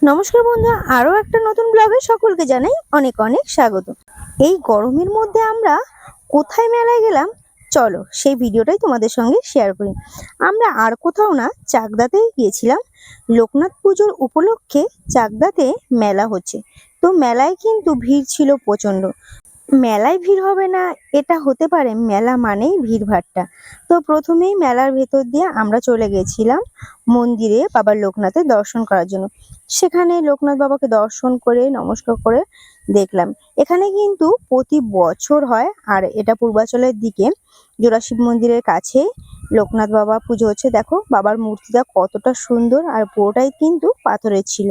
নমস্কার বন্ধুরা, আরো একটা নতুন ব্লগে সকলকে জানাই অনেক অনেক স্বাগত। এই গরমের মধ্যে আমরা কোথায় মেলায় গেলাম, চলো সেই ভিডিওটাই তোমাদের সঙ্গে শেয়ার করি। আমরা আর কোথাও না, চাকদাতেই গিয়েছিলাম। লোকনাথ পুজোর উপলক্ষে চাকদাতে মেলা হচ্ছে। তো মেলায় কিন্তু ভিড় ছিল প্রচন্ড। মেলায় ভিড় হবে না এটা হতে পারে? মেলা মানেই ভিড়ভাট্টা। তো প্রথমেই মেলার ভেতর দিয়ে আমরা চলে গেছিলাম মন্দিরে বাবার লোকনাথের দর্শন করার জন্য। সেখানে লোকনাথ বাবাকে দর্শন করে নমস্কার করে দেখলাম। এখানে কিন্তু প্রতি বছর হয়, আর এটা পূর্বাচলের দিকে জোড়াশিব মন্দিরের কাছে লোকনাথ বাবা পুজো হচ্ছে। দেখো বাবার মূর্তিটা কতটা সুন্দর, আর পুরোটাই কিন্তু পাথরের ছিল।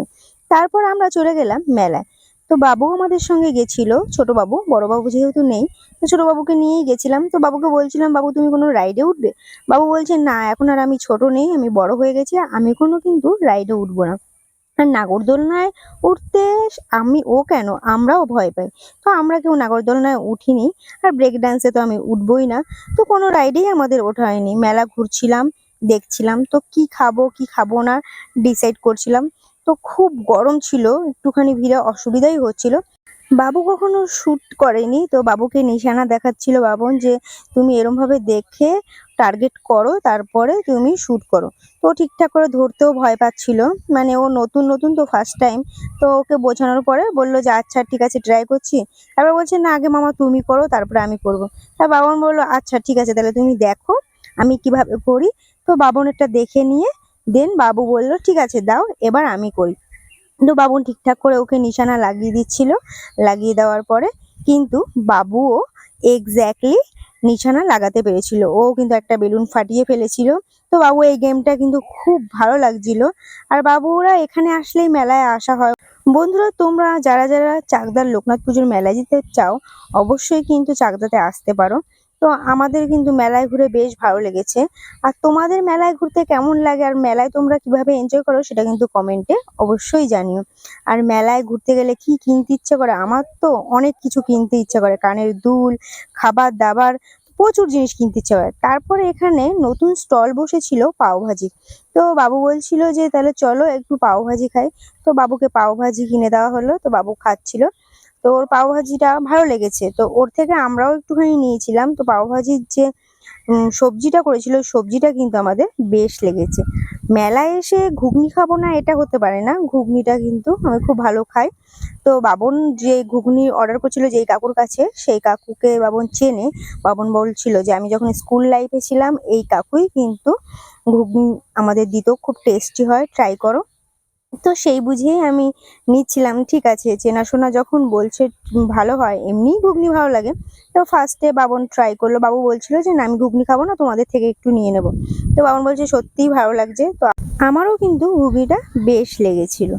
তারপর আমরা চলে গেলাম মেলায়। তো বাবু আমাদের সঙ্গে গেছিল, ছোট বাবু, বড় বাবু যেহেতু নেই, তো ছোট বাবুকে নিয়েই গেছিলাম। তো বাবুকে বলছিলাম, বাবু তুমি কোনো রাইডে উঠবে? বাবু বলছে না, এখন আর আমি ছোট নেই, আমি বড় হয়ে গেছি, আমি কোনো কিন্তু রাইডে উঠবো না। আর নাগরদোলনায় উঠতে ও কেন, আমরাও ভয় পাই। তো আমরা কেউ নাগরদোলনায় উঠিনি, আর ব্রেক ডান্সে তো আমি উঠবোই না। তো কোনো রাইডেই আমাদের ওঠা হয়নি। মেলা ঘুরছিলাম, দেখছিলাম, তো কি খাবো কি খাবো না ডিসাইড করছিলাম। তো খুব গরম ছিল, একটুখানি ভিড়ে অসুবিধাই হচ্ছিল। বাবু কখনো শুট করেনি, তো বাবুকে নিশানা দেখাচ্ছিল বাবন যে তুমি এরম ভাবে দেখে টার্গেট করো, তারপরে তুমি শুট করো। তো ও ঠিকঠাক করে ধরতেও ভয় পাচ্ছিল, মানে ও নতুন নতুন তো ফার্স্ট টাইম। তো ওকে বোঝানোর পরে বললো যে আচ্ছা ঠিক আছে ট্রাই করছি। তারপর বলছে না, আগে মামা তুমি করো তারপরে আমি করবো। তা বাবন বললো আচ্ছা ঠিক আছে, তাহলে তুমি দেখো আমি কিভাবে করি। তো বাবনেরটা দেখে নিয়ে দেন বাবু বললো ঠিক আছে দাও, এবার আমি করি। কিন্তু বাবুন ঠিকঠাক করে ওকে নিশানা লাগিয়ে দিচ্ছিল। লাগিয়ে দেওয়ার পরে কিন্তু বাবুও এক্স্যাক্টলি নিশানা লাগাতে পেরেছিল। ও কিন্তু একটা বেলুন ফাটিয়ে ফেলেছিল। তো বাবু এই গেমটা কিন্তু খুব ভালো লাগছিল। আর বাবুরা এখানে আসলেই মেলায় আসা হয়। বন্ধুরা, তোমরা যারা যারা চাকদার লোকনাথ পুজোর মেলায় যেতে চাও, অবশ্যই কিন্তু চাকদাতে আসতে পারো। তো আমাদের কিন্তু মেলায় ঘুরে বেশ ভালো লেগেছে। আর তোমাদের মেলায় ঘুরতে কেমন লাগে, আর মেলায় তোমরা কিভাবে এনজয় করো, সেটা কিন্তু কমেন্টে অবশ্যই জানিও। আর মেলায় ঘুরতে গেলে কি কিনতে ইচ্ছে করে? আমার তো অনেক কিছু কিনতে ইচ্ছে করে, কানের দুল, খাবার দাবার, প্রচুর জিনিস কিনতে ইচ্ছে করে। তারপরে এখানে নতুন স্টল বসেছিল পাও ভাজি। তো বাবু বলছিল যে তাহলে চলো একটু পাও ভাজি খাই। তো বাবুকে পাও ভাজি কিনে দেওয়া হলো, তো বাবু খাচ্ছিল। তো ওর পাও ভাজিটা ভালো লেগেছে, তো ওর থেকে আমরাও একটুখানি নিয়েছিলাম। তো পাও ভাজির যে সবজিটা করেছিল, ওই সবজিটা কিন্তু আমাদের বেশ লেগেছে। মেলায় এসে ঘুগনি খাবো না এটা হতে পারে না, ঘুগনিটা কিন্তু আমি খুব ভালো খাই। তো বাবন যে ঘুগনি অর্ডার করছিল যেই কাকুর কাছে, সেই কাকুকে বাবন চেনে। বাবন বলছিল যে আমি যখন স্কুল লাইফে ছিলাম এই কাকুই কিন্তু ঘুগনি আমাদের দিত, খুব টেস্টি হয়, ট্রাই করো। তো সেই বুঝেই আমি নিচ্ছিলাম। ঠিক আছে, চেনাশোনা যখন বলছে ভালো হয়, এমনিই ঘুগনি ভালো লাগে। তো ফার্স্টে বাবন ট্রাই করলো। বাবু বলছিল যে না আমি ঘুগনি খাবো না, তোমাদের থেকে একটু নিয়ে নেবো। তো বাবন বলছে সত্যিই ভালো লাগছে। তো আমারও কিন্তু ঘুগনিটা বেশ লেগেছিল।